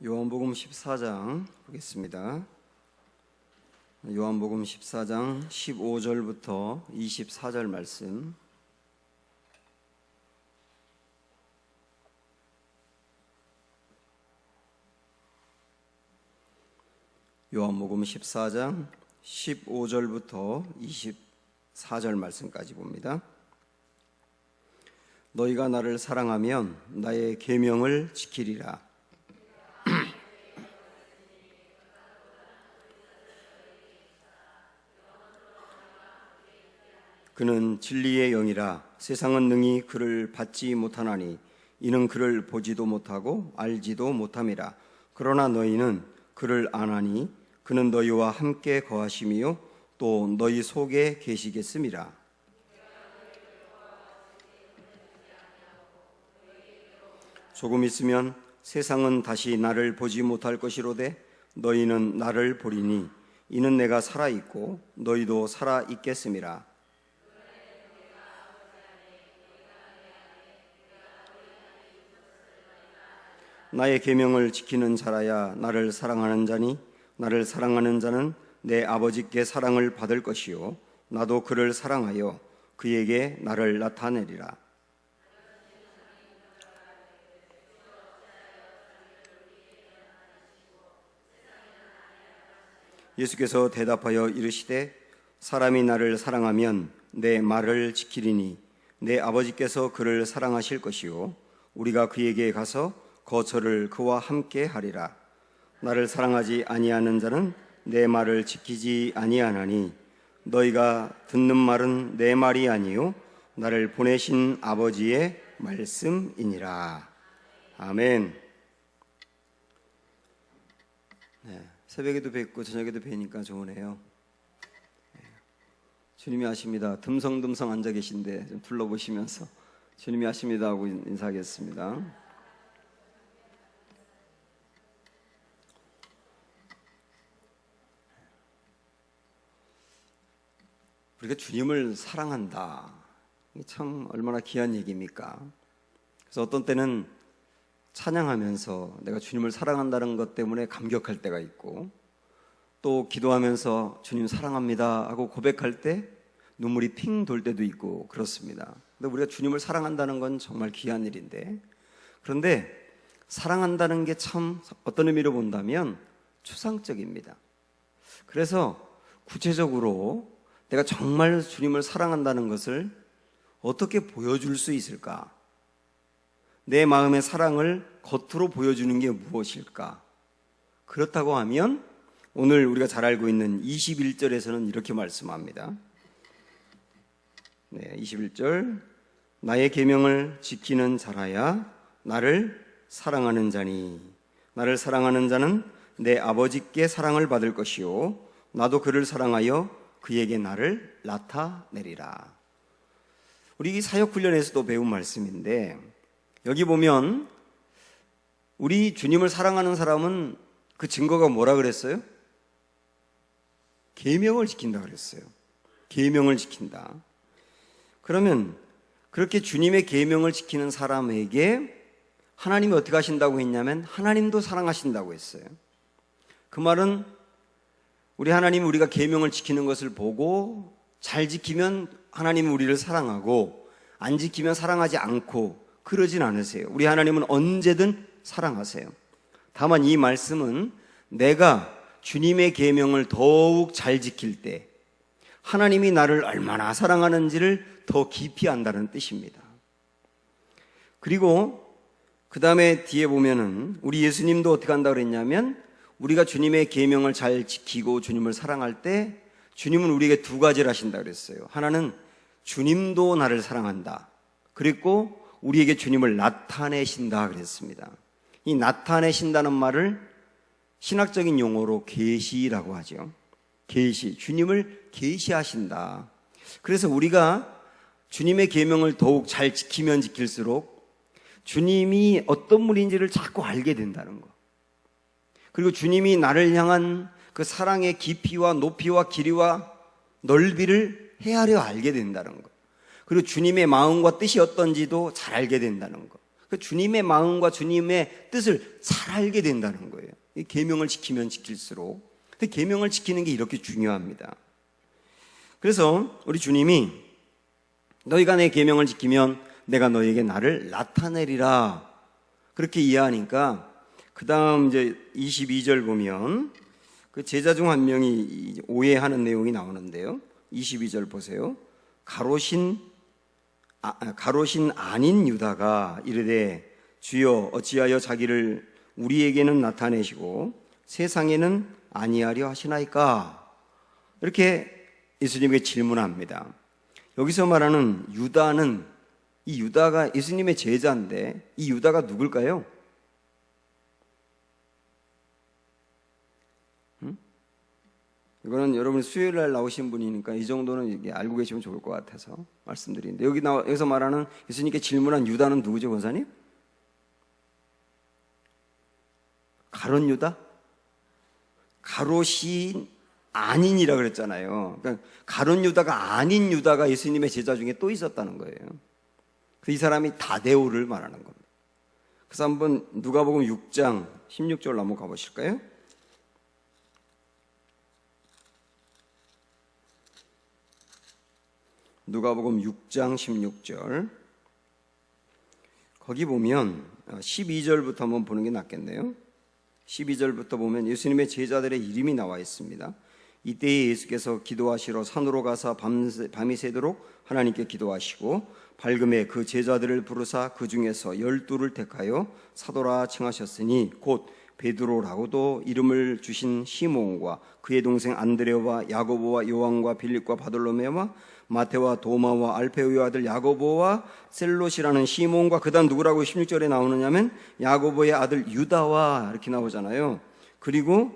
요한복음 14장 보겠습니다. 요한복음 14장 15절부터 24절 말씀. 요한복음 14장 15절부터 24절 말씀까지 봅니다. 너희가 나를 사랑하면 나의 계명을 지키리라. 그는 진리의 영이라. 세상은 능히 그를 받지 못하나니 이는 그를 보지도 못하고 알지도 못함이라. 그러나 너희는 그를 아나니 그는 너희와 함께 거하심이요 또 너희 속에 계시겠음이라. 조금 있으면 세상은 다시 나를 보지 못할 것이로되 너희는 나를 보리니 이는 내가 살아있고 너희도 살아있겠음이라. 나의 계명을 지키는 자라야 나를 사랑하는 자니 나를 사랑하는 자는 내 아버지께 사랑을 받을 것이요 나도 그를 사랑하여 그에게 나를 나타내리라. 예수께서 대답하여 이르시되 사람이 나를 사랑하면 내 말을 지키리니 내 아버지께서 그를 사랑하실 것이요 우리가 그에게 가서 거처를 그와 함께 하리라. 나를 사랑하지 아니하는 자는 내 말을 지키지 아니하나니 너희가 듣는 말은 내 말이 아니요 나를 보내신 아버지의 말씀이니라. 아멘. 새벽에도 뵙고 저녁에도 뵈니까 좋으네요. 주님이 아십니다. 듬성듬성 앉아 계신데 좀 둘러보시면서 주님이 아십니다 하고 인사하겠습니다. 우리가 주님을 사랑한다. 이게 참 얼마나 귀한 얘기입니까? 그래서 어떤 때는 찬양하면서 내가 주님을 사랑한다는 것 때문에 감격할 때가 있고 또 기도하면서 주님 사랑합니다 하고 고백할 때 눈물이 핑 돌 때도 있고 그렇습니다. 근데 우리가 주님을 사랑한다는 건 정말 귀한 일인데 그런데 사랑한다는 게 참 어떤 의미로 본다면 추상적입니다. 그래서 구체적으로 내가 정말 주님을 사랑한다는 것을 어떻게 보여줄 수 있을까? 내 마음의 사랑을 겉으로 보여주는 게 무엇일까? 그렇다고 하면 오늘 우리가 잘 알고 있는 21절에서는 이렇게 말씀합니다. 21절 나의 계명을 지키는 자라야 나를 사랑하는 자니 나를 사랑하는 자는 내 아버지께 사랑을 받을 것이요 나도 그를 사랑하여 그에게 나를 나타내리라. 우리 사역훈련에서도 배운 말씀인데 여기 보면 우리 주님을 사랑하는 사람은 그 증거가 뭐라 그랬어요? 계명을 지킨다 그랬어요. 계명을 지킨다. 그러면 그렇게 주님의 계명을 지키는 사람에게 하나님이 어떻게 하신다고 했냐면 하나님도 사랑하신다고 했어요. 그 말은 우리 하나님이 우리가 계명을 지키는 것을 보고 잘 지키면 하나님이 우리를 사랑하고 안 지키면 사랑하지 않고 그러진 않으세요. 우리 하나님은 언제든 사랑하세요. 다만 이 말씀은 내가 주님의 계명을 더욱 잘 지킬 때 하나님이 나를 얼마나 사랑하는지를 더 깊이 안다는 뜻입니다. 그리고 그 다음에 뒤에 보면은 우리 예수님도 어떻게 한다고 그랬냐면 우리가 주님의 계명을 잘 지키고 주님을 사랑할 때 주님은 우리에게 두 가지를 하신다 그랬어요. 하나는 주님도 나를 사랑한다. 그리고 우리에게 주님을 나타내신다 그랬습니다. 이 나타내신다는 말을 신학적인 용어로 계시라고 하죠. 계시, 주님을 계시하신다. 그래서 우리가 주님의 계명을 더욱 잘 지키면 지킬수록 주님이 어떤 분인지를 자꾸 알게 된다는 거. 그리고 주님이 나를 향한 그 사랑의 깊이와 높이와 길이와 넓이를 헤아려 알게 된다는 것. 그리고 주님의 마음과 뜻이 어떤지도 잘 알게 된다는 것. 그 주님의 마음과 주님의 뜻을 잘 알게 된다는 거예요. 이 계명을 지키면 지킬수록. 근데 계명을 지키는 게 이렇게 중요합니다. 그래서 우리 주님이 너희가 내 계명을 지키면 내가 너희에게 나를 나타내리라 그렇게 이해하니까 그 다음 이제 22절 보면 그 제자 중 한 명이 오해하는 내용이 나오는데요. 22절 보세요. 가롯인 아닌 유다가 이르되 주여 어찌하여 자기를 우리에게는 나타내시고 세상에는 아니하려 하시나이까? 이렇게 예수님에게 질문합니다. 여기서 말하는 유다는 이 유다가 예수님의 제자인데 이 유다가 누굴까요? 이거는 여러분 수요일 날 나오신 분이니까 이 정도는 이게 알고 계시면 좋을 것 같아서 말씀드리는데 여기서 말하는 예수님께 질문한 유다는 누구죠, 권사님? 가롯 유다? 가롯이 아닌이라 그랬잖아요. 그러니까 가롯 유다가 아닌 유다가 예수님의 제자 중에 또 있었다는 거예요. 이 사람이 다데오를 말하는 겁니다. 그래서 한번 누가복음 6장 16절 한번 가보실까요? 누가복음 6장 16절 거기 보면 12절부터 한번 보는 게 낫겠네요. 12절부터 보면 예수님의 제자들의 이름이 나와 있습니다. 이때에 예수께서 기도하시러 산으로 가사 밤이 새도록 하나님께 기도하시고 밝음에 그 제자들을 부르사 그 중에서 12를 택하여 사도라 칭하셨으니 곧 베드로라고도 이름을 주신 시몬과 그의 동생 안드레와 야고보와 요한과 빌립과 바돌로메와 마테와 도마와 알페오의 아들 야고보와 셀롯이라는 시몬과 그다음 누구라고 16절에 나오느냐면 야고보의 아들 유다와 이렇게 나오잖아요. 그리고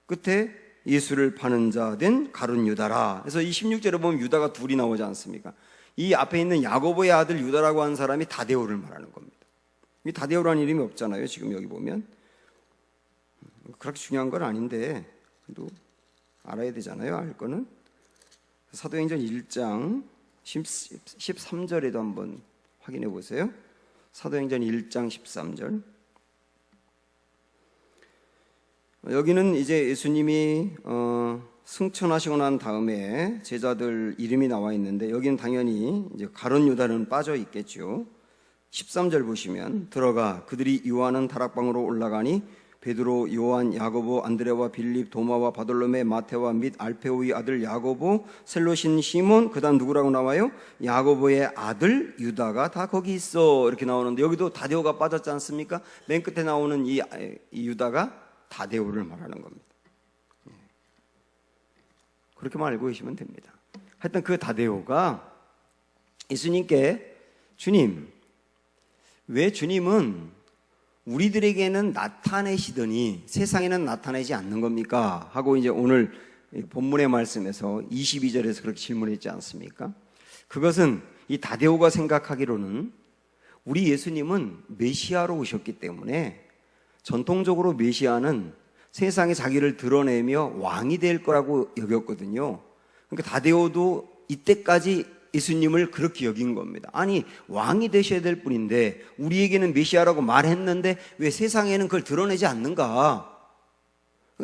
끝에 예수를 파는 자 된 가룟 유다라. 그래서 이 16절에 보면 유다가 둘이 나오지 않습니까? 이 앞에 있는 야고보의 아들 유다라고 하는 사람이 다데오를 말하는 겁니다. 이 다데오라는 이름이 없잖아요. 지금 여기 보면 그렇게 중요한 건 아닌데 그래도 알아야 되잖아요. 알 거는 사도행전 1장 13절에도 한번 확인해 보세요. 사도행전 1장 13절 여기는 이제 예수님이 승천하시고 난 다음에 제자들 이름이 나와 있는데 여기는 당연히 이제 가룟 유다는 빠져 있겠죠. 13절 보시면 들어가 그들이 요한은 다락방으로 올라가니 베드로, 요한, 야고보, 안드레와 빌립, 도마와 바돌로메, 마테와 및 알페오의 아들 야고보, 셀롯인 시몬, 그 다음 누구라고 나와요? 야고보의 아들 유다가 다 거기 있어 이렇게 나오는데 여기도 다데오가 빠졌지 않습니까? 맨 끝에 나오는 이 유다가 다데오를 말하는 겁니다. 그렇게만 알고 계시면 됩니다. 하여튼 그 다데오가 예수님께 주님, 왜 주님은 우리들에게는 나타내시더니 세상에는 나타내지 않는 겁니까? 하고 이제 오늘 본문의 말씀에서 22절에서 그렇게 질문했지 않습니까? 그것은 이 다데오가 생각하기로는 우리 예수님은 메시아로 오셨기 때문에 전통적으로 메시아는 세상에 자기를 드러내며 왕이 될 거라고 여겼거든요. 그러니까 다데오도 이때까지 예수님을 그렇게 여긴 겁니다. 아니 왕이 되셔야 될 분인데 우리에게는 메시아라고 말했는데 왜 세상에는 그걸 드러내지 않는가?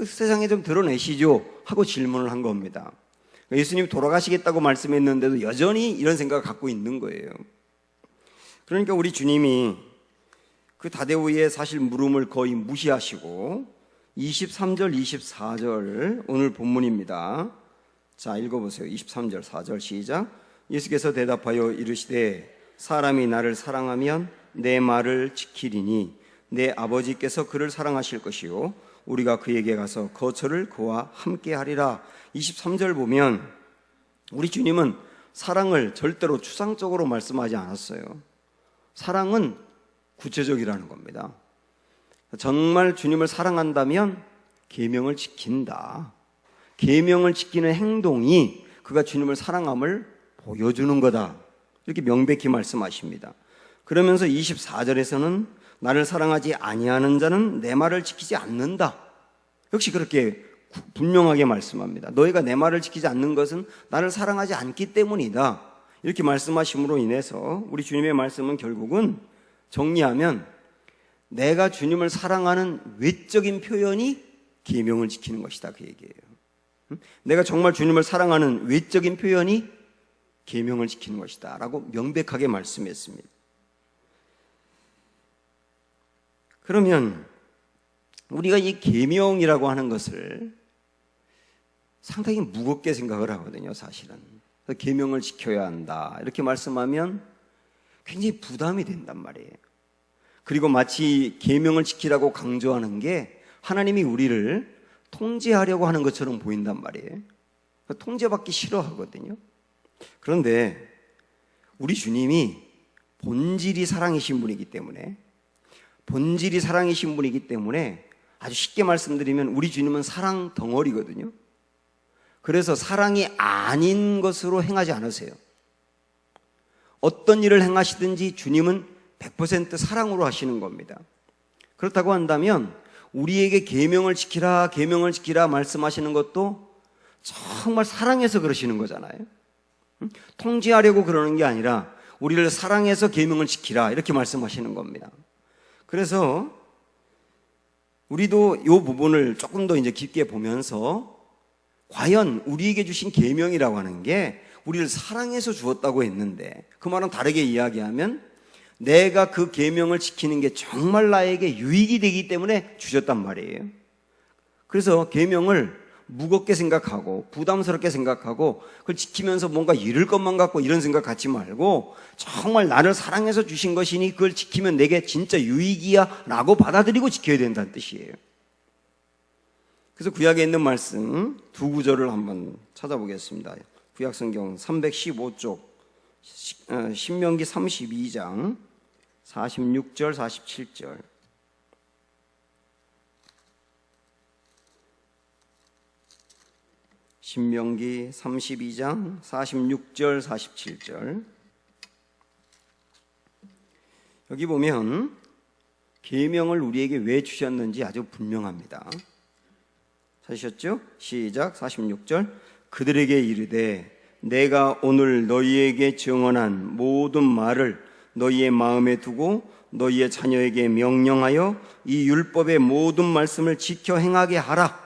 세상에 좀 드러내시죠 하고 질문을 한 겁니다. 예수님이 돌아가시겠다고 말씀했는데도 여전히 이런 생각을 갖고 있는 거예요. 그러니까 우리 주님이 그 다데오의 사실 물음을 거의 무시하시고 23절 24절 오늘 본문입니다. 자 읽어보세요. 23절 4절 시작. 예수께서 대답하여 이르시되 사람이 나를 사랑하면 내 말을 지키리니 내 아버지께서 그를 사랑하실 것이요 우리가 그에게 가서 거처를 그와 함께 하리라. 23절 보면 우리 주님은 사랑을 절대로 추상적으로 말씀하지 않았어요. 사랑은 구체적이라는 겁니다. 정말 주님을 사랑한다면 계명을 지킨다. 계명을 지키는 행동이 그가 주님을 사랑함을 보여주는 거다. 이렇게 명백히 말씀하십니다. 그러면서 24절에서는 나를 사랑하지 아니하는 자는 내 말을 지키지 않는다. 역시 그렇게 분명하게 말씀합니다. 너희가 내 말을 지키지 않는 것은 나를 사랑하지 않기 때문이다. 이렇게 말씀하심으로 인해서 우리 주님의 말씀은 결국은 정리하면 내가 주님을 사랑하는 외적인 표현이 계명을 지키는 것이다, 그 얘기예요. 내가 정말 주님을 사랑하는 외적인 표현이 계명을 지키는 것이다 라고 명백하게 말씀했습니다. 그러면 우리가 이 계명이라고 하는 것을 상당히 무겁게 생각을 하거든요, 사실은. 계명을 지켜야 한다 이렇게 말씀하면 굉장히 부담이 된단 말이에요. 그리고 마치 계명을 지키라고 강조하는 게 하나님이 우리를 통제하려고 하는 것처럼 보인단 말이에요. 통제받기 싫어하거든요. 그런데 우리 주님이 본질이 사랑이신 분이기 때문에 아주 쉽게 말씀드리면 우리 주님은 사랑 덩어리거든요. 그래서 사랑이 아닌 것으로 행하지 않으세요. 어떤 일을 행하시든지 주님은 100% 사랑으로 하시는 겁니다. 그렇다고 한다면 우리에게 계명을 지키라 말씀하시는 것도 정말 사랑해서 그러시는 거잖아요. 통제하려고 그러는 게 아니라 우리를 사랑해서 계명을 지키라 이렇게 말씀하시는 겁니다. 그래서 우리도 이 부분을 조금 더 이제 깊게 보면서 과연 우리에게 주신 계명이라고 하는 게 우리를 사랑해서 주었다고 했는데, 그 말은 다르게 이야기하면 내가 그 계명을 지키는 게 정말 나에게 유익이 되기 때문에 주셨단 말이에요. 그래서 계명을 무겁게 생각하고 부담스럽게 생각하고 그걸 지키면서 뭔가 잃을 것만 같고 이런 생각 갖지 말고 정말 나를 사랑해서 주신 것이니 그걸 지키면 내게 진짜 유익이야 라고 받아들이고 지켜야 된다는 뜻이에요. 그래서 구약에 있는 말씀 두 구절을 한번 찾아보겠습니다. 구약성경 315쪽 신명기 32장 46절 47절. 신명기 32장 46절 47절. 여기 보면 계명을 우리에게 왜 주셨는지 아주 분명합니다. 찾으셨죠? 시작. 46절. 그들에게 이르되 내가 오늘 너희에게 증언한 모든 말을 너희의 마음에 두고 너희의 자녀에게 명령하여 이 율법의 모든 말씀을 지켜 행하게 하라.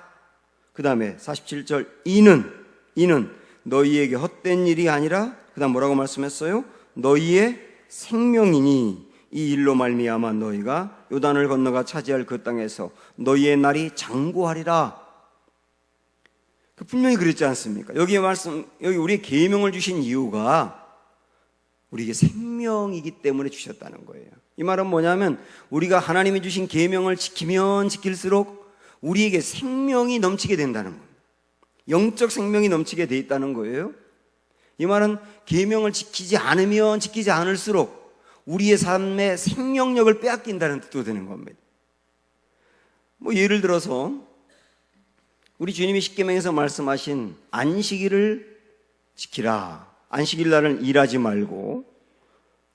그 다음에 47절. 이는 너희에게 헛된 일이 아니라, 그 다음 뭐라고 말씀했어요? 너희의 생명이니 이 일로 말미암아 너희가 요단을 건너가 차지할 그 땅에서 너희의 날이 장구하리라. 분명히 그랬지 않습니까? 여기 우리의 계명을 주신 이유가 우리에게 생명이기 때문에 주셨다는 거예요. 이 말은 뭐냐면 우리가 하나님이 주신 계명을 지키면 지킬수록 우리에게 생명이 넘치게 된다는 거예요. 영적 생명이 넘치게 돼 있다는 거예요. 이 말은 계명을 지키지 않으면 지키지 않을수록 우리의 삶의 생명력을 빼앗긴다는 뜻도 되는 겁니다. 예를 들어서 우리 주님이 십계명에서 말씀하신 안식일을 지키라. 안식일 날은 일하지 말고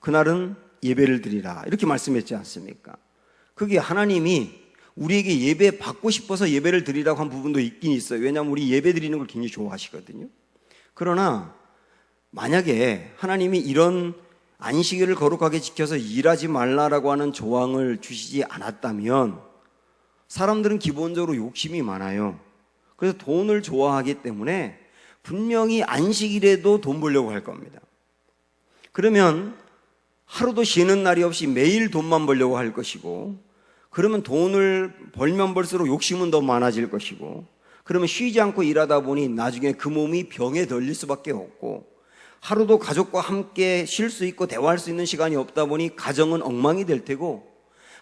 그날은 예배를 드리라. 이렇게 말씀했지 않습니까? 그게 하나님이 우리에게 예배 받고 싶어서 예배를 드리라고 한 부분도 있긴 있어요. 왜냐하면 우리 예배 드리는 걸 굉장히 좋아하시거든요. 그러나 만약에 하나님이 이런 안식일을 거룩하게 지켜서 일하지 말라라고 하는 조항을 주시지 않았다면 사람들은 기본적으로 욕심이 많아요. 그래서 돈을 좋아하기 때문에 분명히 안식일에도 돈 벌려고 할 겁니다. 그러면 하루도 쉬는 날이 없이 매일 돈만 벌려고 할 것이고, 그러면 돈을 벌면 벌수록 욕심은 더 많아질 것이고, 그러면 쉬지 않고 일하다 보니 나중에 그 몸이 병에 걸릴 수밖에 없고, 하루도 가족과 함께 쉴 수 있고 대화할 수 있는 시간이 없다 보니 가정은 엉망이 될 테고,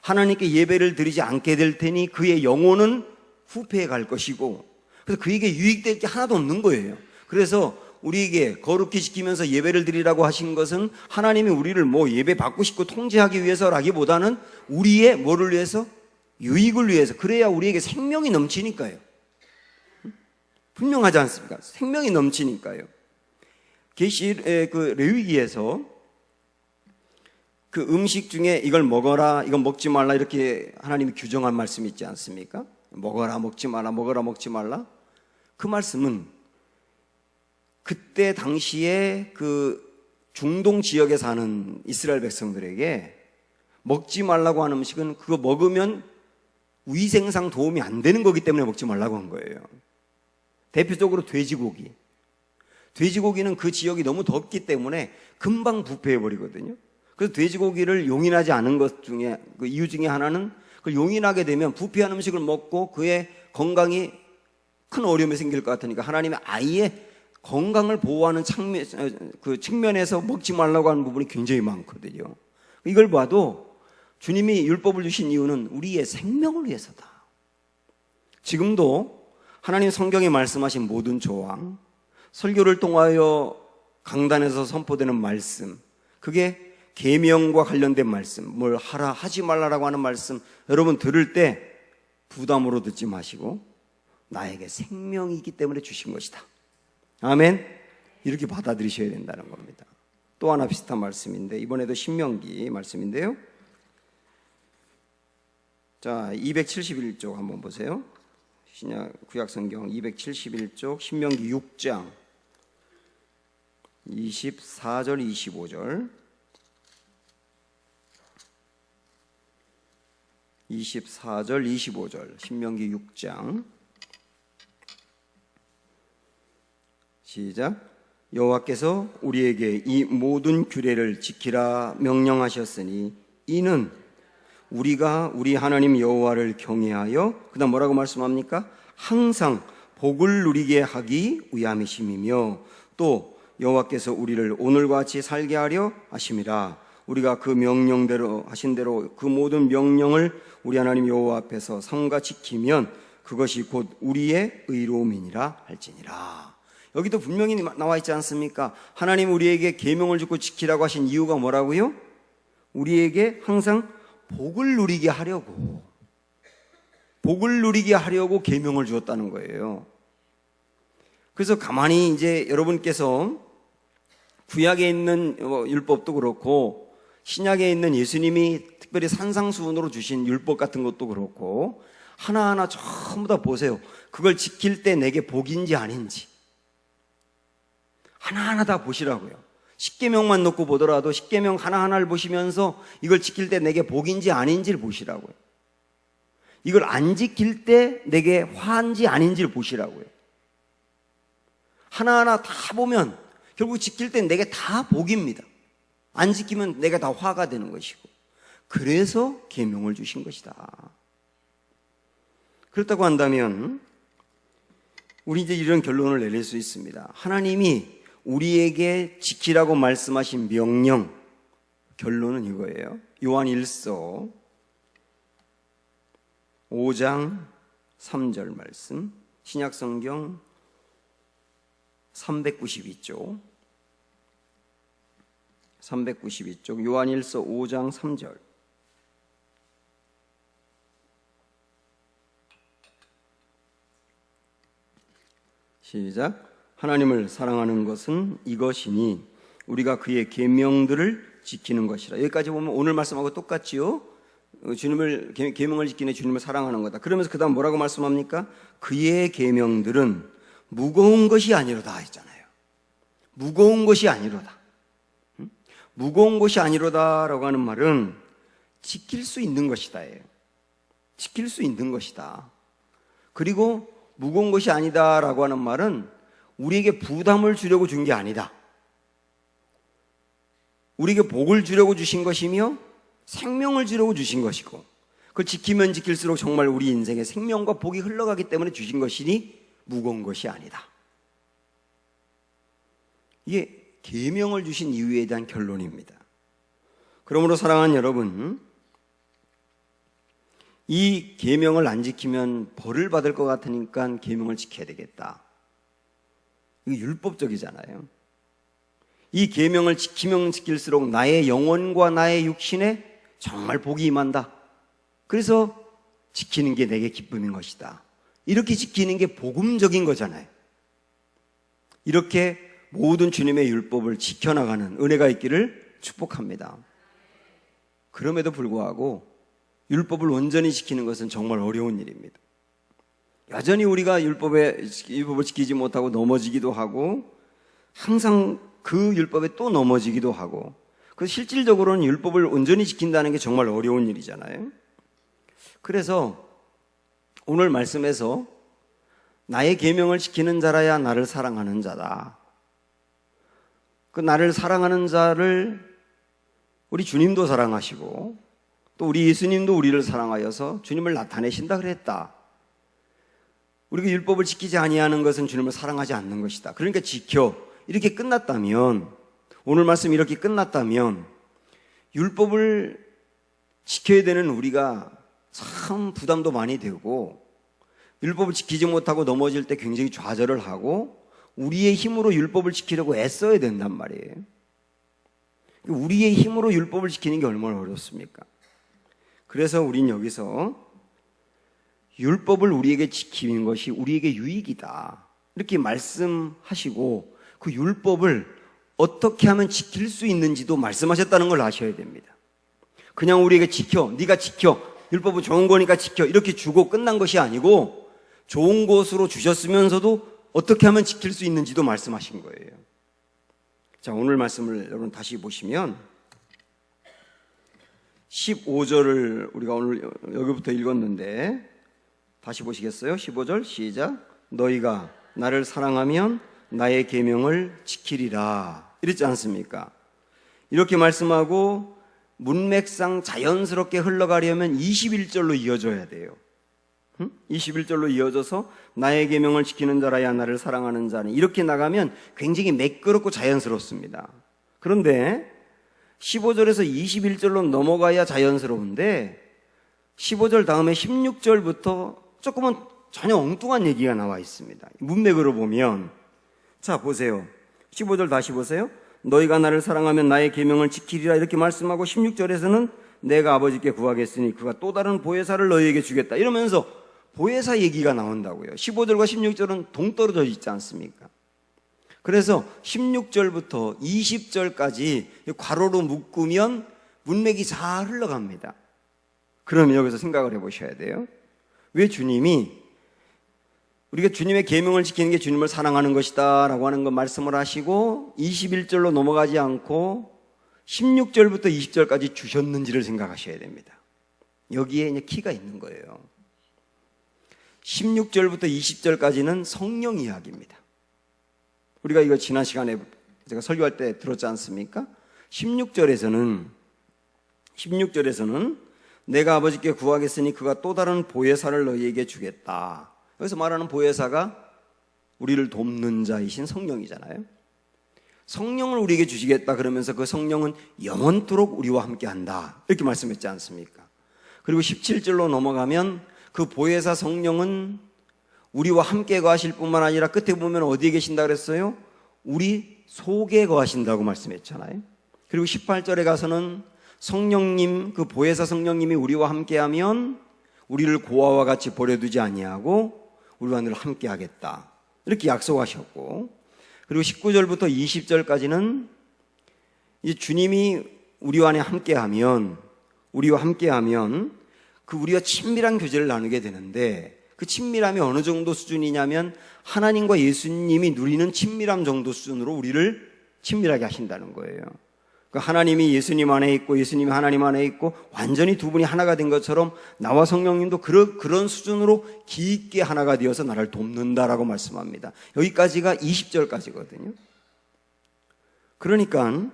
하나님께 예배를 드리지 않게 될 테니 그의 영혼은 후패해 갈 것이고, 그래서 그에게 유익될 게 하나도 없는 거예요. 그래서 우리에게 거룩히 지키면서 예배를 드리라고 하신 것은 하나님이 우리를 예배 받고 싶고 통제하기 위해서라기보다는 우리의 뭐를 위해서? 유익을 위해서. 그래야 우리에게 생명이 넘치니까요. 분명하지 않습니까? 생명이 넘치니까요. 그 레위기에서 그 음식 중에 이걸 먹어라, 이건 먹지 말라 이렇게 하나님이 규정한 말씀이 있지 않습니까? 먹어라, 먹지 말라, 먹어라, 먹지 말라. 그 말씀은 그때 당시에 그 중동 지역에 사는 이스라엘 백성들에게 먹지 말라고 하는 음식은 그거 먹으면 위생상 도움이 안 되는 거기 때문에 먹지 말라고 한 거예요. 대표적으로 돼지고기. 돼지고기는 그 지역이 너무 덥기 때문에 금방 부패해 버리거든요. 그래서 돼지고기를 용인하지 않은 것 중에 그 이유 중에 하나는 그 용인하게 되면 부패한 음식을 먹고 그의 건강이 큰 어려움이 생길 것 같으니까 하나님이 아예 건강을 보호하는 그 측면에서 먹지 말라고 하는 부분이 굉장히 많거든요. 이걸 봐도 주님이 율법을 주신 이유는 우리의 생명을 위해서다. 지금도 하나님 성경에 말씀하신 모든 조항, 설교를 통하여 강단에서 선포되는 말씀, 그게 계명과 관련된 말씀, 뭘 하라 하지 말라라고 하는 말씀, 여러분 들을 때 부담으로 듣지 마시고 나에게 생명이기 때문에 주신 것이다. 아멘. 이렇게 받아들이셔야 된다는 겁니다. 또 하나 비슷한 말씀인데 이번에도 신명기 말씀인데요. 자, 271쪽 한번 보세요. 신약 구약성경 271쪽 신명기 6장 24절 25절 24절 25절 신명기 6장 시작. 여호와께서 우리에게 이 모든 규례를 지키라 명령하셨으니 이는 우리가 우리 하나님 여호와를 경외하여 그다음 뭐라고 말씀합니까? 항상 복을 누리게 하기 위함이심이며 또 여호와께서 우리를 오늘과 같이 살게 하려 하심이라. 우리가 그 명령대로 하신 대로 그 모든 명령을 우리 하나님 여호와 앞에서 삼가 지키면 그것이 곧 우리의 의로움이니라 할지니라. 여기도 분명히 나와 있지 않습니까? 하나님 우리에게 계명을 주고 지키라고 하신 이유가 뭐라고요? 우리에게 항상 복을 누리게 하려고 계명을 주었다는 거예요. 그래서 가만히 이제 여러분께서 구약에 있는 율법도 그렇고 신약에 있는 예수님이 특별히 산상수훈으로 주신 율법 같은 것도 그렇고 하나하나 전부 다 보세요. 그걸 지킬 때 내게 복인지 아닌지 하나하나 다 보시라고요. 십계명만 놓고 보더라도 십계명 하나하나를 보시면서 이걸 지킬 때 내게 복인지 아닌지를 보시라고요. 이걸 안 지킬 때 내게 화인지 아닌지를 보시라고요. 하나하나 다 보면 결국 지킬 때 내게 다 복입니다. 안 지키면 내가 다 화가 되는 것이고 그래서 계명을 주신 것이다. 그렇다고 한다면 우리 이제 이런 결론을 내릴 수 있습니다. 하나님이 우리에게 지키라고 말씀하신 명령, 결론은 이거예요. 요한 1서 5장 3절 말씀, 신약성경 392쪽 요한 1서 5장 3절 시작. 하나님을 사랑하는 것은 이것이니 우리가 그의 계명들을 지키는 것이라. 여기까지 보면 오늘 말씀하고 똑같지요. 주님을 계명을 지키는 주님을 사랑하는 거다. 그러면서 그 다음 뭐라고 말씀합니까? 그의 계명들은 무거운 것이 아니로다 했잖아요. 무거운 것이 아니로다. 무거운 것이 아니로다라고 하는 말은 지킬 수 있는 것이다예요. 지킬 수 있는 것이다. 그리고 무거운 것이 아니다라고 하는 말은 우리에게 부담을 주려고 준 게 아니다. 우리에게 복을 주려고 주신 것이며 생명을 주려고 주신 것이고 그걸 지키면 지킬수록 정말 우리 인생에 생명과 복이 흘러가기 때문에 주신 것이니 무거운 것이 아니다. 이게 계명을 주신 이유에 대한 결론입니다. 그러므로 사랑하는 여러분, 이 계명을 안 지키면 벌을 받을 것 같으니까 계명을 지켜야 되겠다. 이게 율법적이잖아요. 이 계명을 지키면 지킬수록 나의 영혼과 나의 육신에 정말 복이 임한다. 그래서 지키는 게 내게 기쁨인 것이다. 이렇게 지키는 게 복음적인 거잖아요. 이렇게 모든 주님의 율법을 지켜나가는 은혜가 있기를 축복합니다. 그럼에도 불구하고 율법을 온전히 지키는 것은 정말 어려운 일입니다. 여전히 우리가 율법을 지키지 못하고 넘어지기도 하고 항상 그 율법에 또 넘어지기도 하고 그 실질적으로는 율법을 온전히 지킨다는 게 정말 어려운 일이잖아요. 그래서 오늘 말씀에서 나의 계명을 지키는 자라야 나를 사랑하는 자다. 그 나를 사랑하는 자를 우리 주님도 사랑하시고 또 우리 예수님도 우리를 사랑하여서 주님을 나타내신다 그랬다. 우리가 율법을 지키지 아니하는 것은 주님을 사랑하지 않는 것이다. 그러니까 지켜. 이렇게 끝났다면, 오늘 말씀 이렇게 끝났다면 율법을 지켜야 되는 우리가 참 부담도 많이 되고 율법을 지키지 못하고 넘어질 때 굉장히 좌절을 하고 우리의 힘으로 율법을 지키려고 애써야 된단 말이에요. 우리의 힘으로 율법을 지키는 게 얼마나 어렵습니까? 그래서 우린 여기서 율법을 우리에게 지키는 것이 우리에게 유익이다 이렇게 말씀하시고 그 율법을 어떻게 하면 지킬 수 있는지도 말씀하셨다는 걸 아셔야 됩니다. 그냥 우리에게 지켜, 네가 지켜, 율법은 좋은 거니까 지켜 이렇게 주고 끝난 것이 아니고 좋은 것으로 주셨으면서도 어떻게 하면 지킬 수 있는지도 말씀하신 거예요. 자, 오늘 말씀을 여러분 다시 보시면 15절을 우리가 오늘 여기부터 읽었는데 다시 보시겠어요? 15절 시작. 너희가 나를 사랑하면 나의 계명을 지키리라 이랬지 않습니까? 이렇게 말씀하고 문맥상 자연스럽게 흘러가려면 21절로 이어져야 돼요. 21절로 이어져서 나의 계명을 지키는 자라야 나를 사랑하는 자는 이렇게 나가면 굉장히 매끄럽고 자연스럽습니다. 그런데 15절에서 21절로 넘어가야 자연스러운데 15절 다음에 16절부터 조금은 전혀 엉뚱한 얘기가 나와 있습니다. 문맥으로 보면 자 보세요. 15절 다시 보세요. 너희가 나를 사랑하면 나의 계명을 지키리라 이렇게 말씀하고 16절에서는 내가 아버지께 구하겠으니 그가 또 다른 보혜사를 너희에게 주겠다 이러면서 보혜사 얘기가 나온다고요. 15절과 16절은 동떨어져 있지 않습니까? 그래서 16절부터 20절까지 괄호로 묶으면 문맥이 잘 흘러갑니다. 그러면 여기서 생각을 해보셔야 돼요. 왜 주님이 우리가 주님의 계명을 지키는 게 주님을 사랑하는 것이다 라고 하는 거 말씀을 하시고 21절로 넘어가지 않고 16절부터 20절까지 주셨는지를 생각하셔야 됩니다. 여기에 이제 키가 있는 거예요. 16절부터 20절까지는 성령 이야기입니다. 우리가 이거 지난 시간에 제가 설교할 때 들었지 않습니까? 16절에서는 내가 아버지께 구하겠으니 그가 또 다른 보혜사를 너희에게 주겠다. 여기서 말하는 보혜사가 우리를 돕는 자이신 성령이잖아요. 성령을 우리에게 주시겠다 그러면서 그 성령은 영원토록 우리와 함께한다 이렇게 말씀했지 않습니까? 그리고 17절로 넘어가면 그 보혜사 성령은 우리와 함께 거하실 뿐만 아니라 끝에 보면 어디에 계신다 그랬어요? 우리 속에 거하신다고 말씀했잖아요. 그리고 18절에 가서는 성령님, 그 보혜사 성령님이 우리와 함께하면 우리를 고아와 같이 버려두지 아니하고 우리와 늘 함께하겠다 이렇게 약속하셨고, 그리고 19절부터 20절까지는 이제 주님이 우리와 안에 함께하면 그 우리와 친밀한 교제를 나누게 되는데 그 친밀함이 어느 정도 수준이냐면 하나님과 예수님이 누리는 친밀함 정도 수준으로 우리를 친밀하게 하신다는 거예요. 그 하나님이 예수님 안에 있고 예수님이 하나님 안에 있고 완전히 두 분이 하나가 된 것처럼 나와 성령님도 그런 수준으로 깊게 하나가 되어서 나를 돕는다라고 말씀합니다. 여기까지가 20절까지거든요. 그러니까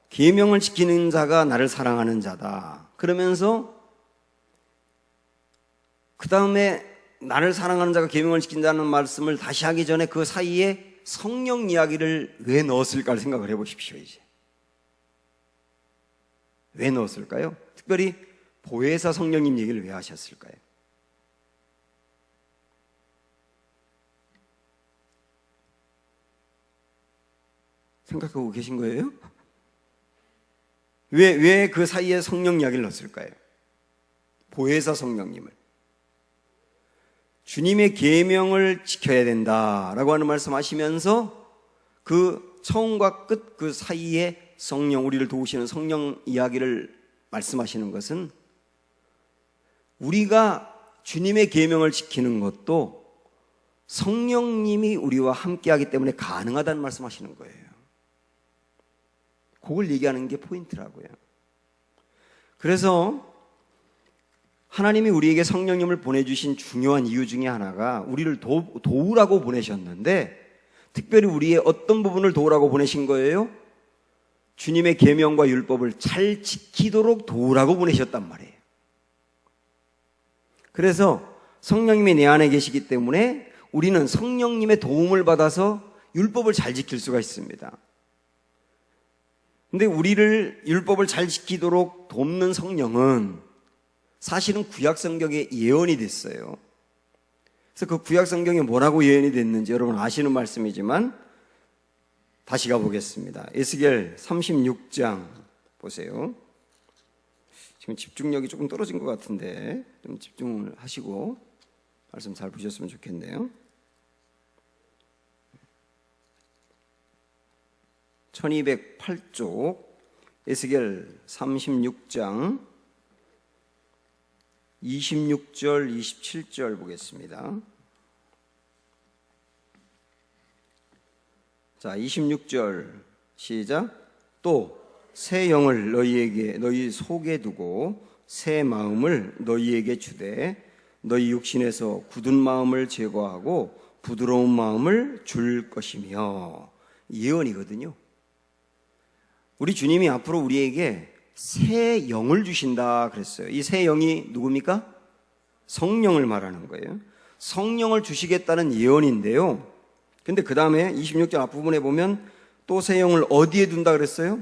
계명을 지키는 자가 나를 사랑하는 자다. 그러면서 그 다음에 나를 사랑하는 자가 계명을 지킨다는 말씀을 다시 하기 전에 그 사이에 성령 이야기를 왜 넣었을까를 생각을 해보십시오. 이제 왜 넣었을까요? 특별히 보혜사 성령님 얘기를 왜 하셨을까요? 생각하고 계신 거예요? 왜 그 사이에 성령 이야기를 넣었을까요? 보혜사 성령님을 주님의 계명을 지켜야 된다라고 하는 말씀하시면서 그 처음과 끝 그 사이에 성령, 우리를 도우시는 성령 이야기를 말씀하시는 것은 우리가 주님의 계명을 지키는 것도 성령님이 우리와 함께하기 때문에 가능하다는 말씀하시는 거예요. 그걸 얘기하는 게 포인트라고요. 그래서 하나님이 우리에게 성령님을 보내주신 중요한 이유 중에 하나가 우리를 도우라고 보내셨는데, 특별히 우리의 어떤 부분을 도우라고 보내신 거예요? 주님의 계명과 율법을 잘 지키도록 도우라고 보내셨단 말이에요. 그래서 성령님이 내 안에 계시기 때문에 우리는 성령님의 도움을 받아서 율법을 잘 지킬 수가 있습니다. 근데 우리를 율법을 잘 지키도록 돕는 성령은 사실은 구약 성경에 예언이 됐어요. 그래서 그 구약 성경에 뭐라고 예언이 됐는지 여러분 아시는 말씀이지만 다시 가보겠습니다. 에스겔 36장 보세요. 지금 집중력이 조금 떨어진 것 같은데 좀 집중을 하시고 말씀 잘 보셨으면 좋겠네요. 1208쪽 에스겔 36장 26절 27절 보겠습니다. 자, 26절 시작. 또 새 영을 너희 속에 두고 새 마음을 너희에게 주되 너희 육신에서 굳은 마음을 제거하고 부드러운 마음을 줄 것이며. 예언이거든요. 우리 주님이 앞으로 우리에게 새 영을 주신다 그랬어요. 이 새 영이 누굽니까? 성령을 말하는 거예요. 성령을 주시겠다는 예언인데요. 근데 그 다음에 26절 앞부분에 보면 또 새 영을 어디에 둔다 그랬어요?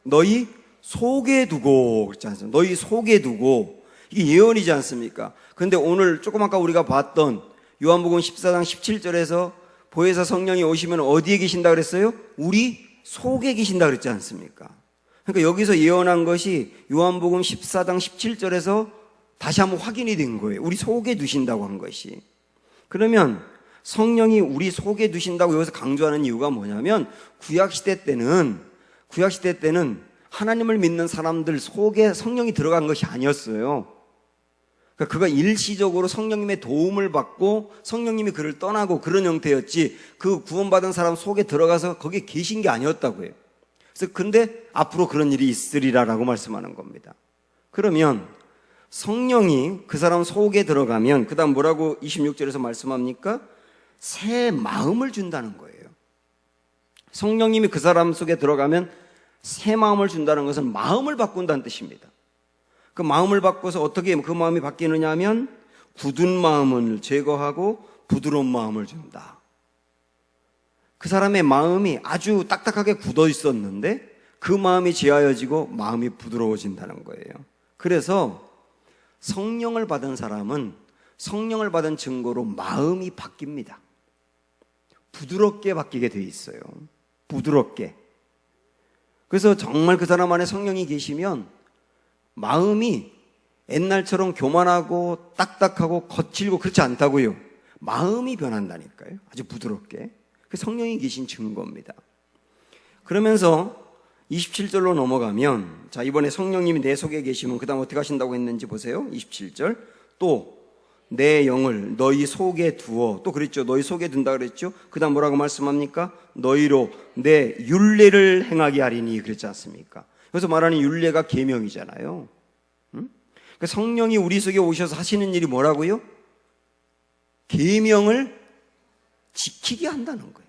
너희 속에 두고 그렇지 않습니까? 너희 속에 두고. 이게 예언이지 않습니까? 근데 오늘 조금 아까 우리가 봤던 요한복음 14장 17절에서 보혜사 성령이 오시면 어디에 계신다 그랬어요? 우리 속에 계신다 그랬지 않습니까? 그러니까 여기서 예언한 것이 요한복음 14장 17절에서 다시 한번 확인이 된 거예요. 우리 속에 두신다고 한 것이. 그러면 성령이 우리 속에 두신다고 여기서 강조하는 이유가 뭐냐면 구약시대 때는 하나님을 믿는 사람들 속에 성령이 들어간 것이 아니었어요. 그러니까 그가 일시적으로 성령님의 도움을 받고 성령님이 그를 떠나고 그런 형태였지, 그 구원받은 사람 속에 들어가서 거기에 계신 게 아니었다고요. 그래서 근데 앞으로 그런 일이 있으리라라고 말씀하는 겁니다. 그러면 성령이 그 사람 속에 들어가면 그 다음 뭐라고 26절에서 말씀합니까? 새 마음을 준다는 거예요. 성령님이 그 사람 속에 들어가면 새 마음을 준다는 것은 마음을 바꾼다는 뜻입니다. 그 마음을 바꿔서 어떻게 그 마음이 바뀌느냐 하면 굳은 마음을 제거하고 부드러운 마음을 준다. 그 사람의 마음이 아주 딱딱하게 굳어 있었는데 그 마음이 제하여지고 마음이 부드러워진다는 거예요. 그래서 성령을 받은 사람은 성령을 받은 증거로 마음이 바뀝니다. 부드럽게 바뀌게 돼 있어요. 부드럽게. 그래서 정말 그 사람 안에 성령이 계시면 마음이 옛날처럼 교만하고 딱딱하고 거칠고 그렇지 않다고요. 마음이 변한다니까요. 아주 부드럽게. 그 성령이 계신 증거입니다. 그러면서 27절로 넘어가면, 자, 이번에 성령님이 내 속에 계시면 그 다음 어떻게 하신다고 했는지 보세요. 27절. 또 내 영을 너희 속에 두어. 또 그랬죠. 너희 속에 둔다 그랬죠. 그 다음 뭐라고 말씀합니까? 너희로 내 율례를 행하게 하리니 그랬지 않습니까? 그래서 말하는 율례가 계명이잖아요. 그러니까 성령이 우리 속에 오셔서 하시는 일이 뭐라고요? 계명을 지키게 한다는 거예요.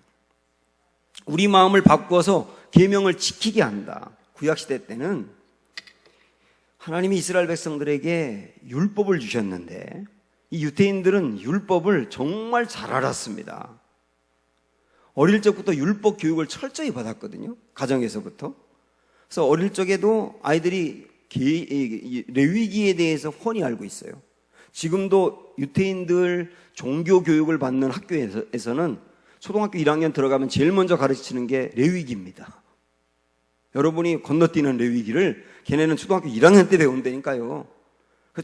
우리 마음을 바꿔서 계명을 지키게 한다. 구약시대 때는 하나님이 이스라엘 백성들에게 율법을 주셨는데 이 유대인들은 율법을 정말 잘 알았습니다. 어릴 적부터 율법 교육을 철저히 받았거든요. 가정에서부터. 그래서 어릴 적에도 아이들이 레위기에 대해서 훤히 알고 있어요. 지금도 유대인들 종교 교육을 받는 학교에서는 초등학교 1학년 들어가면 제일 먼저 가르치는 게 레위기입니다. 여러분이 건너뛰는 레위기를 걔네는 초등학교 1학년 때 배운다니까요.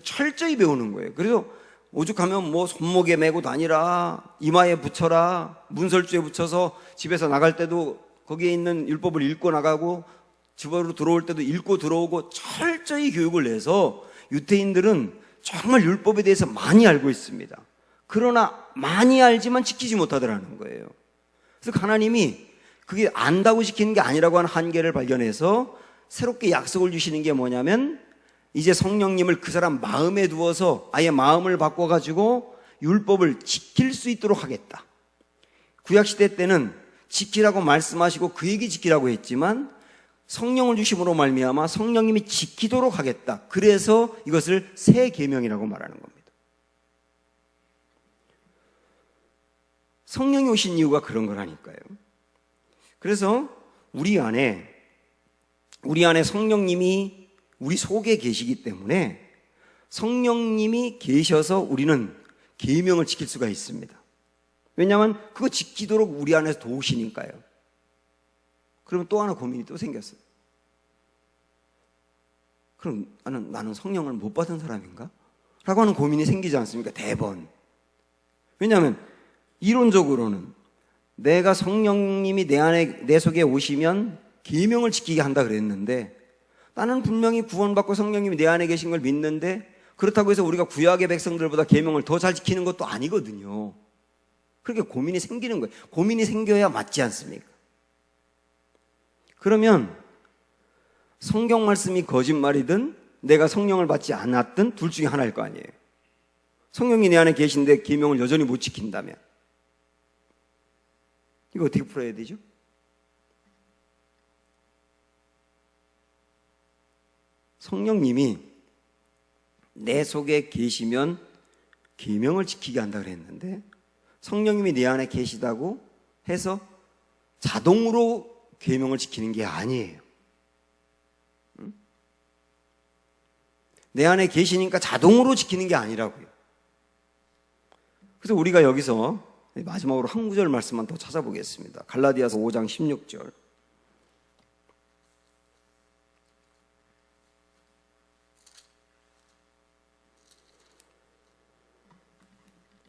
철저히 배우는 거예요. 그래서 오죽하면 뭐 손목에 메고 다니라, 이마에 붙여라, 문설주에 붙여서 집에서 나갈 때도 거기에 있는 율법을 읽고 나가고 집으로 들어올 때도 읽고 들어오고 철저히 교육을 내서 유대인들은 정말 율법에 대해서 많이 알고 있습니다. 그러나 많이 알지만 지키지 못하더라는 거예요. 그래서 하나님이 그게 안다고 지키는 게 아니라고 하는 한계를 발견해서 새롭게 약속을 주시는 게 뭐냐면 이제 성령님을 그 사람 마음에 두어서 아예 마음을 바꿔가지고 율법을 지킬 수 있도록 하겠다. 구약시대 때는 지키라고 말씀하시고 그에게 지키라고 했지만 성령을 주심으로 말미암아 성령님이 지키도록 하겠다. 그래서 이것을 새 계명이라고 말하는 겁니다. 성령이 오신 이유가 그런 거라니까요. 그래서 우리 안에 성령님이 우리 속에 계시기 때문에 성령님이 계셔서 우리는 계명을 지킬 수가 있습니다. 왜냐하면 그거 지키도록 우리 안에서 도우시니까요. 그러면 또 하나 고민이 또 생겼어요. 그럼 나는 성령을 못 받은 사람인가? 라고 하는 고민이 생기지 않습니까? 대번. 왜냐하면 이론적으로는 내가 성령님이 내 속에 오시면 계명을 지키게 한다 그랬는데 나는 분명히 구원받고 성령님이 내 안에 계신 걸 믿는데 그렇다고 해서 우리가 구약의 백성들보다 계명을 더 잘 지키는 것도 아니거든요. 그렇게 고민이 생기는 거예요. 고민이 생겨야 맞지 않습니까? 그러면 성경 말씀이 거짓말이든 내가 성령을 받지 않았든 둘 중에 하나일 거 아니에요. 성령이 내 안에 계신데 계명을 여전히 못 지킨다면 이거 어떻게 풀어야 되죠? 성령님이 내 속에 계시면 계명을 지키게 한다 그랬는데 성령님이 내 안에 계시다고 해서 자동으로 계명을 지키는 게 아니에요. 내 안에 계시니까 자동으로 지키는 게 아니라고요. 그래서 우리가 여기서 마지막으로 한 구절 말씀만 더 찾아보겠습니다. 갈라디아서 5장 16절.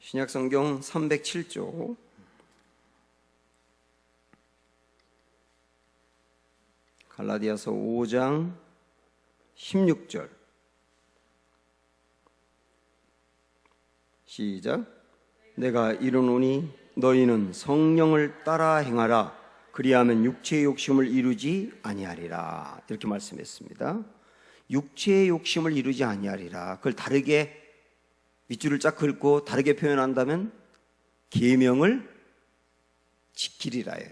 신약성경 307조. 갈라디아서 5장 16절. 시작. 내가 이르노니 너희는 성령을 따라 행하라. 그리하면 육체의 욕심을 이루지 아니하리라. 이렇게 말씀했습니다. 육체의 욕심을 이루지 아니하리라. 그걸 다르게 밑줄을 쫙 긋고 다르게 표현한다면 계명을 지키리라예요.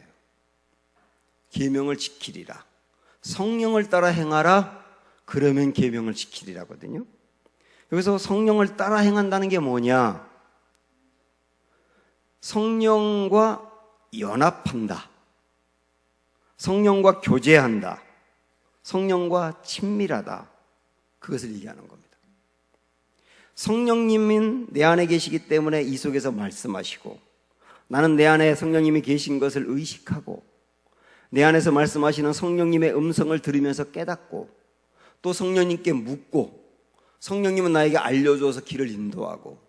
계명을 지키리라. 성령을 따라 행하라. 그러면 계명을 지키리라거든요. 여기서 성령을 따라 행한다는 게 뭐냐? 성령과 연합한다. 성령과 교제한다. 성령과 친밀하다. 그것을 얘기하는 겁니다. 성령님은 내 안에 계시기 때문에 이 속에서 말씀하시고 나는 내 안에 성령님이 계신 것을 의식하고 내 안에서 말씀하시는 성령님의 음성을 들으면서 깨닫고 또 성령님께 묻고 성령님은 나에게 알려줘서 길을 인도하고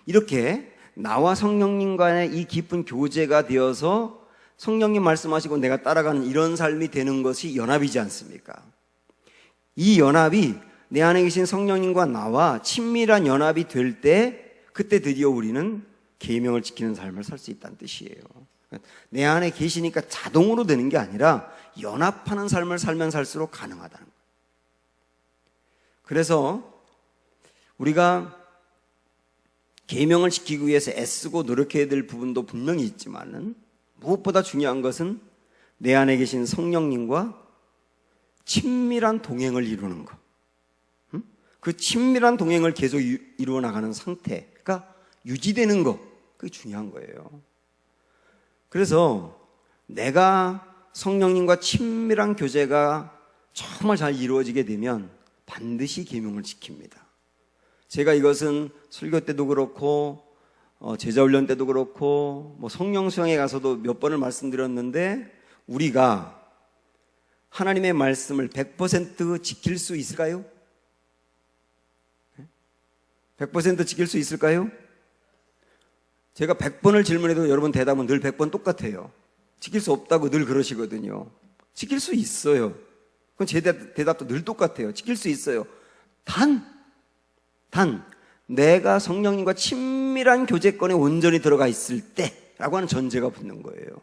이렇게 나와 성령님 간의 이 깊은 교제가 되어서 성령님 말씀하시고 내가 따라가는 이런 삶이 되는 것이 연합이지 않습니까? 이 연합이 내 안에 계신 성령님과 나와 친밀한 연합이 될 때 그때 드디어 우리는 계명을 지키는 삶을 살 수 있다는 뜻이에요. 내 안에 계시니까 자동으로 되는 게 아니라 연합하는 삶을 살면 살수록 가능하다는 거예요. 그래서 우리가 계명을 지키기 위해서 애쓰고 노력해야 될 부분도 분명히 있지만은 무엇보다 중요한 것은 내 안에 계신 성령님과 친밀한 동행을 이루는 것. 그 친밀한 동행을 계속 이루어 나가는 상태가 유지되는 것. 그게 중요한 거예요. 그래서 내가 성령님과 친밀한 교제가 정말 잘 이루어지게 되면 반드시 계명을 지킵니다. 제가 이것은 설교 때도 그렇고 제자훈련 때도 그렇고 성령 수양에 가서도 몇 번을 말씀드렸는데 우리가 하나님의 말씀을 100% 지킬 수 있을까요? 100% 지킬 수 있을까요? 제가 100번을 질문해도 여러분 대답은 늘 100번 똑같아요. 지킬 수 없다고 늘 그러시거든요. 지킬 수 있어요. 그건 제 대답도 늘 똑같아요. 지킬 수 있어요. 단 내가 성령님과 친밀한 교제권에 온전히 들어가 있을 때라고 하는 전제가 붙는 거예요.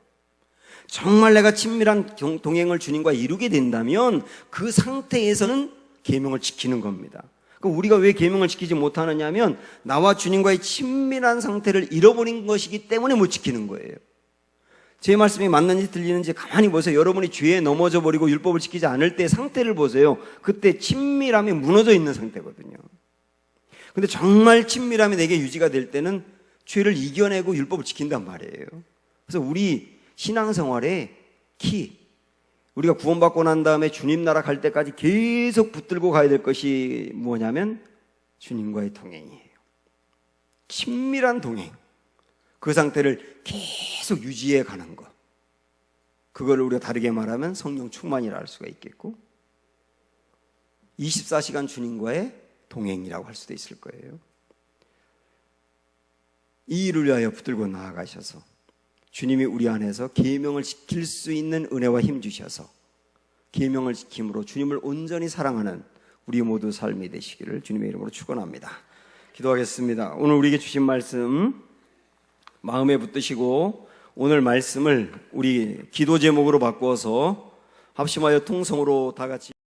정말 내가 친밀한 동행을 주님과 이루게 된다면 그 상태에서는 계명을 지키는 겁니다. 그럼 우리가 왜 계명을 지키지 못하느냐 하면 나와 주님과의 친밀한 상태를 잃어버린 것이기 때문에 못 지키는 거예요. 제 말씀이 맞는지 들리는지 가만히 보세요. 여러분이 죄에 넘어져 버리고 율법을 지키지 않을 때의 상태를 보세요. 그때 친밀함이 무너져 있는 상태거든요. 근데 정말 친밀함이 내게 유지가 될 때는 죄를 이겨내고 율법을 지킨단 말이에요. 그래서 우리 신앙생활의 키, 우리가 구원받고 난 다음에 주님 나라 갈 때까지 계속 붙들고 가야 될 것이 뭐냐면 주님과의 동행이에요. 친밀한 동행. 그 상태를 계속 유지해 가는 것. 그걸 우리가 다르게 말하면 성령 충만이라 할 수가 있겠고 24시간 주님과의 동행이라고 할 수도 있을 거예요. 이 일을 위하여 붙들고 나아가셔서 주님이 우리 안에서 계명을 지킬 수 있는 은혜와 힘 주셔서 계명을 지킴으로 주님을 온전히 사랑하는 우리 모두 삶이 되시기를 주님의 이름으로 축원합니다. 기도하겠습니다. 오늘 우리에게 주신 말씀 마음에 붙드시고 오늘 말씀을 우리 기도 제목으로 바꾸어서 합심하여 통성으로 다 같이